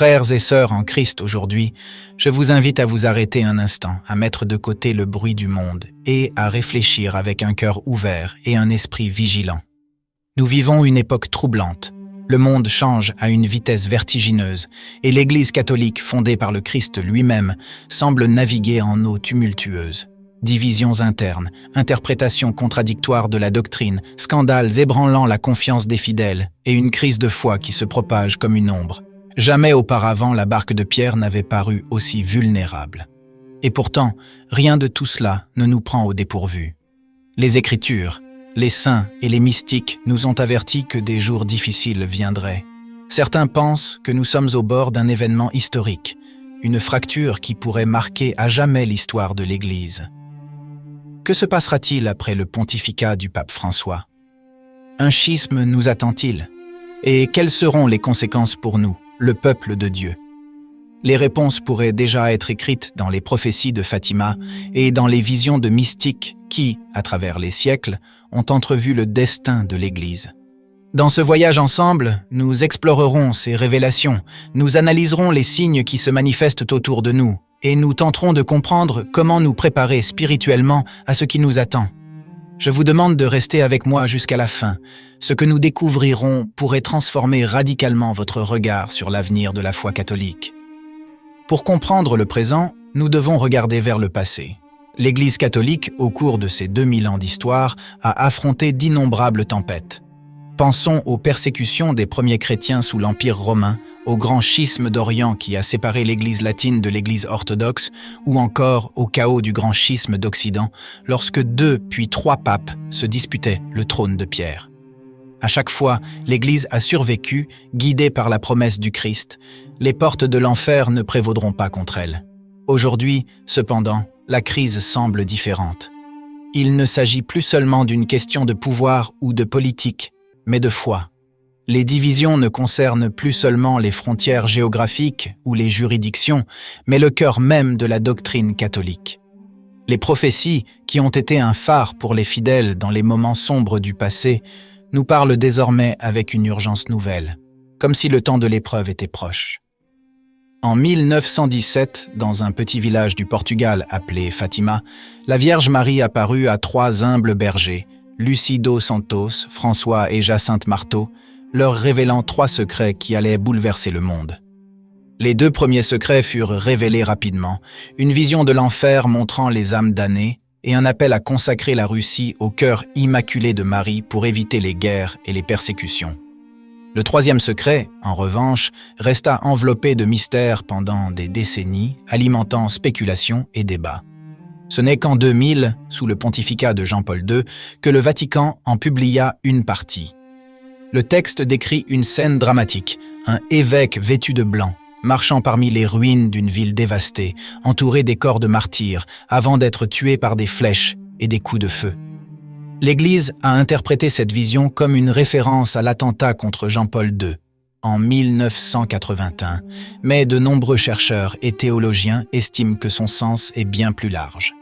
Frères et sœurs en Christ aujourd'hui, je vous invite à vous arrêter un instant, à mettre de côté le bruit du monde et à réfléchir avec un cœur ouvert et un esprit vigilant. Nous vivons une époque troublante. Le monde change à une vitesse vertigineuse et l'Église catholique, fondée par le Christ lui-même, semble naviguer en eaux tumultueuses. Divisions internes, interprétations contradictoires de la doctrine, scandales ébranlant la confiance des fidèles et une crise de foi qui se propage comme une ombre. Jamais auparavant la barque de Pierre n'avait paru aussi vulnérable. Et pourtant, rien de tout cela ne nous prend au dépourvu. Les Écritures, les saints et les mystiques nous ont avertis que des jours difficiles viendraient. Certains pensent que nous sommes au bord d'un événement historique, une fracture qui pourrait marquer à jamais l'histoire de l'Église. Que se passera-t-il après le pontificat du pape François? Un schisme nous attend-il? Et quelles seront les conséquences pour nous, le peuple de Dieu? Les réponses pourraient déjà être écrites dans les prophéties de Fatima et dans les visions de mystiques qui, à travers les siècles, ont entrevu le destin de l'Église. Dans ce voyage ensemble, nous explorerons ces révélations, nous analyserons les signes qui se manifestent autour de nous et nous tenterons de comprendre comment nous préparer spirituellement à ce qui nous attend. Je vous demande de rester avec moi jusqu'à la fin. Ce que nous découvrirons pourrait transformer radicalement votre regard sur l'avenir de la foi catholique. Pour comprendre le présent, nous devons regarder vers le passé. L'Église catholique, au cours de ces 2000 ans d'histoire, a affronté d'innombrables tempêtes. Pensons aux persécutions des premiers chrétiens sous l'Empire romain, au grand schisme d'Orient qui a séparé l'Église latine de l'Église orthodoxe, ou encore au chaos du grand schisme d'Occident, lorsque 2 puis 3 papes se disputaient le trône de Pierre. À chaque fois, l'Église a survécu, guidée par la promesse du Christ. Les portes de l'enfer ne prévaudront pas contre elle. Aujourd'hui, cependant, la crise semble différente. Il ne s'agit plus seulement d'une question de pouvoir ou de politique, mais de foi. Les divisions ne concernent plus seulement les frontières géographiques ou les juridictions, mais le cœur même de la doctrine catholique. Les prophéties, qui ont été un phare pour les fidèles dans les moments sombres du passé, nous parlent désormais avec une urgence nouvelle, comme si le temps de l'épreuve était proche. En 1917, dans un petit village du Portugal appelé Fatima, la Vierge Marie apparut à 3 humbles bergers, Lucy dos Santos, François et Jacinthe Marteau, leur révélant 3 secrets qui allaient bouleverser le monde. Les 2 premiers secrets furent révélés rapidement, une vision de l'enfer montrant les âmes damnées et un appel à consacrer la Russie au cœur immaculé de Marie pour éviter les guerres et les persécutions. Le 3e secret, en revanche, resta enveloppé de mystères pendant des décennies, alimentant spéculations et débats. Ce n'est qu'en 2000, sous le pontificat de Jean-Paul II, que le Vatican en publia une partie. Le texte décrit une scène dramatique, un évêque vêtu de blanc, marchant parmi les ruines d'une ville dévastée, entouré des corps de martyrs, avant d'être tué par des flèches et des coups de feu. L'Église a interprété cette vision comme une référence à l'attentat contre Jean-Paul II, en 1981, mais de nombreux chercheurs et théologiens estiment que son sens est bien plus large.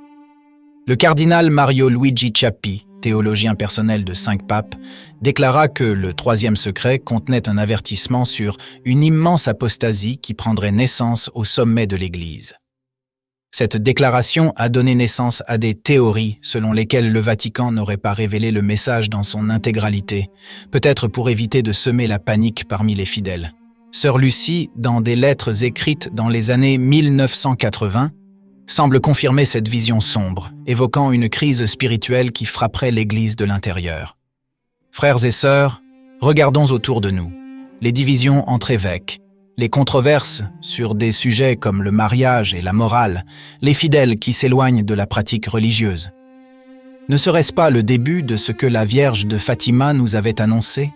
Le cardinal Mario Luigi Ciappi, théologien personnel de 5 papes, déclara que le 3e secret contenait un avertissement sur une immense apostasie qui prendrait naissance au sommet de l'Église. Cette déclaration a donné naissance à des théories selon lesquelles le Vatican n'aurait pas révélé le message dans son intégralité, peut-être pour éviter de semer la panique parmi les fidèles. Sœur Lucie, dans des lettres écrites dans les années 1980, semble confirmer cette vision sombre, évoquant une crise spirituelle qui frapperait l'Église de l'intérieur. Frères et sœurs, regardons autour de nous. Les divisions entre évêques, les controverses sur des sujets comme le mariage et la morale, les fidèles qui s'éloignent de la pratique religieuse. Ne serait-ce pas le début de ce que la Vierge de Fatima nous avait annoncé?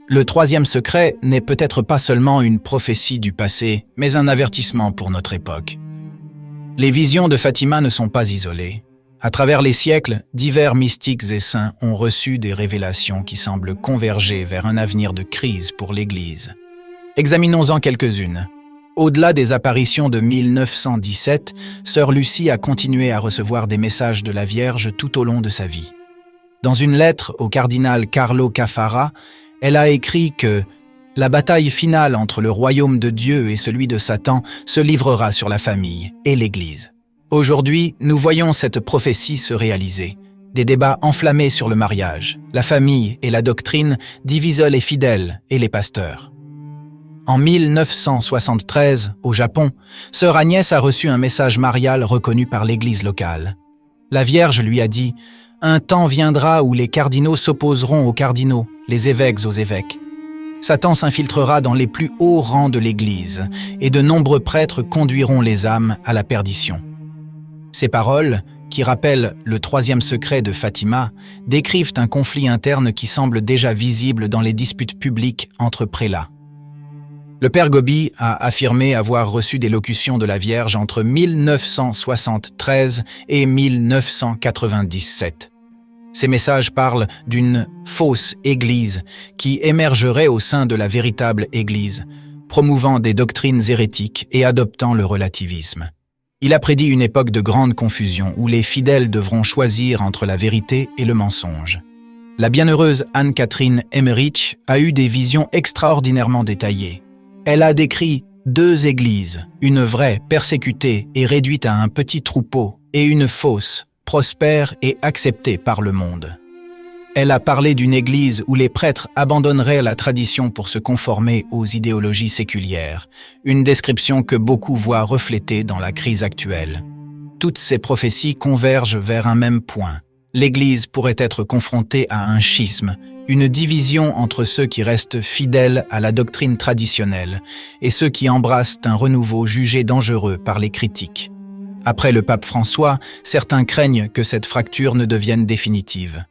Le 3e secret n'est peut-être pas seulement une prophétie du passé, mais un avertissement pour notre époque. Les visions de Fatima ne sont pas isolées. À travers les siècles, divers mystiques et saints ont reçu des révélations qui semblent converger vers un avenir de crise pour l'Église. Examinons-en quelques-unes. Au-delà des apparitions de 1917, Sœur Lucie a continué à recevoir des messages de la Vierge tout au long de sa vie. Dans une lettre au cardinal Carlo Caffarra, elle a écrit que La bataille finale entre le royaume de Dieu et celui de Satan se livrera sur la famille et l'Église. Aujourd'hui, nous voyons cette prophétie se réaliser. Des débats enflammés sur le mariage, la famille et la doctrine divisent les fidèles et les pasteurs. En 1973, au Japon, sœur Agnès a reçu un message marial reconnu par l'Église locale. La Vierge lui a dit « Un temps viendra où les cardinaux s'opposeront aux cardinaux, les évêques aux évêques. Satan s'infiltrera dans les plus hauts rangs de l'Église et de nombreux prêtres conduiront les âmes à la perdition. » Ces paroles, qui rappellent le troisième secret de Fatima, décrivent un conflit interne qui semble déjà visible dans les disputes publiques entre prélats. Le père Gobi a affirmé avoir reçu des locutions de la Vierge entre 1973 et 1997. Ces messages parlent d'une fausse Église qui émergerait au sein de la véritable Église, promouvant des doctrines hérétiques et adoptant le relativisme. Il a prédit une époque de grande confusion où les fidèles devront choisir entre la vérité et le mensonge. La bienheureuse Anne-Catherine Emmerich a eu des visions extraordinairement détaillées. Elle a décrit 2 églises, une vraie persécutée et réduite à un petit troupeau, et une fausse, prospère et acceptée par le monde. Elle a parlé d'une église où les prêtres abandonneraient la tradition pour se conformer aux idéologies séculières, une description que beaucoup voient reflétée dans la crise actuelle. Toutes ces prophéties convergent vers un même point. L'Église pourrait être confrontée à un schisme, une division entre ceux qui restent fidèles à la doctrine traditionnelle et ceux qui embrassent un renouveau jugé dangereux par les critiques. Après le pape François, certains craignent que cette fracture ne devienne définitive.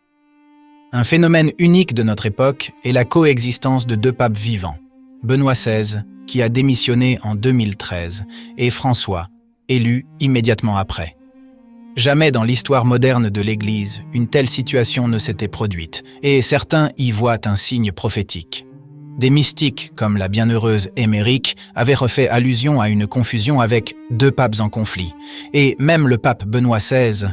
Un phénomène unique de notre époque est la coexistence de 2 papes vivants, Benoît XVI, qui a démissionné en 2013, et François, élu immédiatement après. Jamais dans l'histoire moderne de l'Église, une telle situation ne s'était produite, et certains y voient un signe prophétique. Des mystiques, comme la bienheureuse Émeric, avaient refait allusion à une confusion avec 2 papes en conflit, et même le pape Benoît XVI,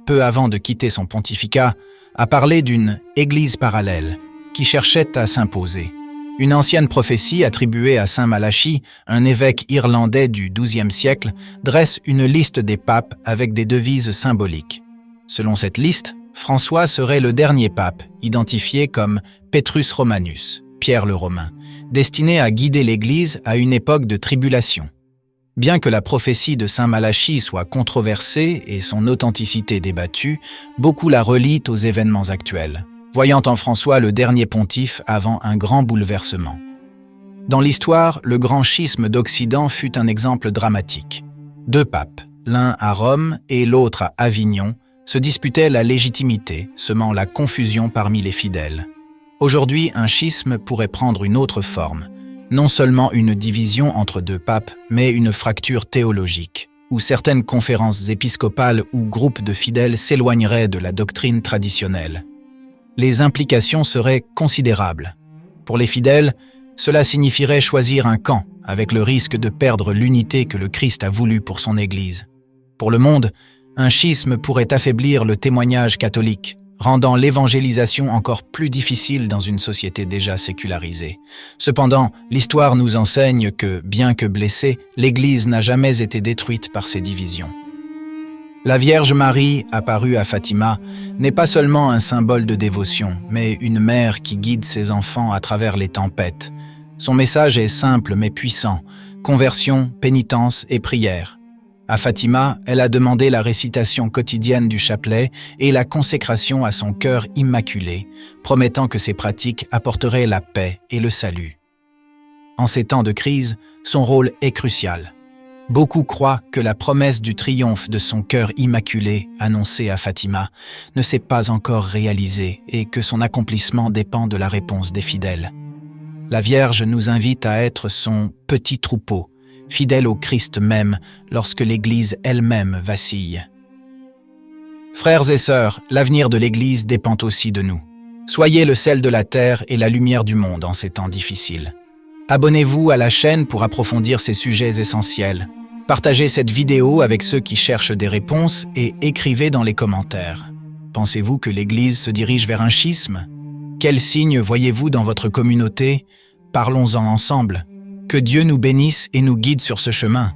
peu avant de quitter son pontificat, a parlé d'une « église parallèle » qui cherchait à s'imposer. Une ancienne prophétie attribuée à saint Malachie, un évêque irlandais du XIIe siècle, dresse une liste des papes avec des devises symboliques. Selon cette liste, François serait le dernier pape, identifié comme Petrus Romanus, Pierre le Romain, destiné à guider l'Église à une époque de tribulation. Bien que la prophétie de saint Malachie soit controversée et son authenticité débattue, beaucoup la relient aux événements actuels, voyant en François le dernier pontife avant un grand bouleversement. Dans l'histoire, le grand schisme d'Occident fut un exemple dramatique. 2 papes, l'un à Rome et l'autre à Avignon, se disputaient la légitimité, semant la confusion parmi les fidèles. Aujourd'hui, un schisme pourrait prendre une autre forme, non seulement une division entre 2 papes, mais une fracture théologique, où certaines conférences épiscopales ou groupes de fidèles s'éloigneraient de la doctrine traditionnelle. Les implications seraient considérables. Pour les fidèles, cela signifierait choisir un camp, avec le risque de perdre l'unité que le Christ a voulu pour son Église. Pour le monde, un schisme pourrait affaiblir le témoignage catholique, rendant l'évangélisation encore plus difficile dans une société déjà sécularisée. Cependant, l'histoire nous enseigne que, bien que blessée, l'Église n'a jamais été détruite par ces divisions. La Vierge Marie, apparue à Fatima, n'est pas seulement un symbole de dévotion, mais une mère qui guide ses enfants à travers les tempêtes. Son message est simple mais puissant, conversion, pénitence et prière. À Fatima, elle a demandé la récitation quotidienne du chapelet et la consécration à son cœur immaculé, promettant que ces pratiques apporteraient la paix et le salut. En ces temps de crise, son rôle est crucial. Beaucoup croient que la promesse du triomphe de son cœur immaculé, annoncée à Fatima, ne s'est pas encore réalisée et que son accomplissement dépend de la réponse des fidèles. La Vierge nous invite à être son petit troupeau, fidèle au Christ même lorsque l'Église elle-même vacille. Frères et sœurs, l'avenir de l'Église dépend aussi de nous. Soyez le sel de la terre et la lumière du monde en ces temps difficiles. Abonnez-vous à la chaîne pour approfondir ces sujets essentiels. Partagez cette vidéo avec ceux qui cherchent des réponses et écrivez dans les commentaires. Pensez-vous que l'Église se dirige vers un schisme? Quels signes voyez-vous dans votre communauté? parlons-en ensemble. Que Dieu nous bénisse et nous guide sur ce chemin.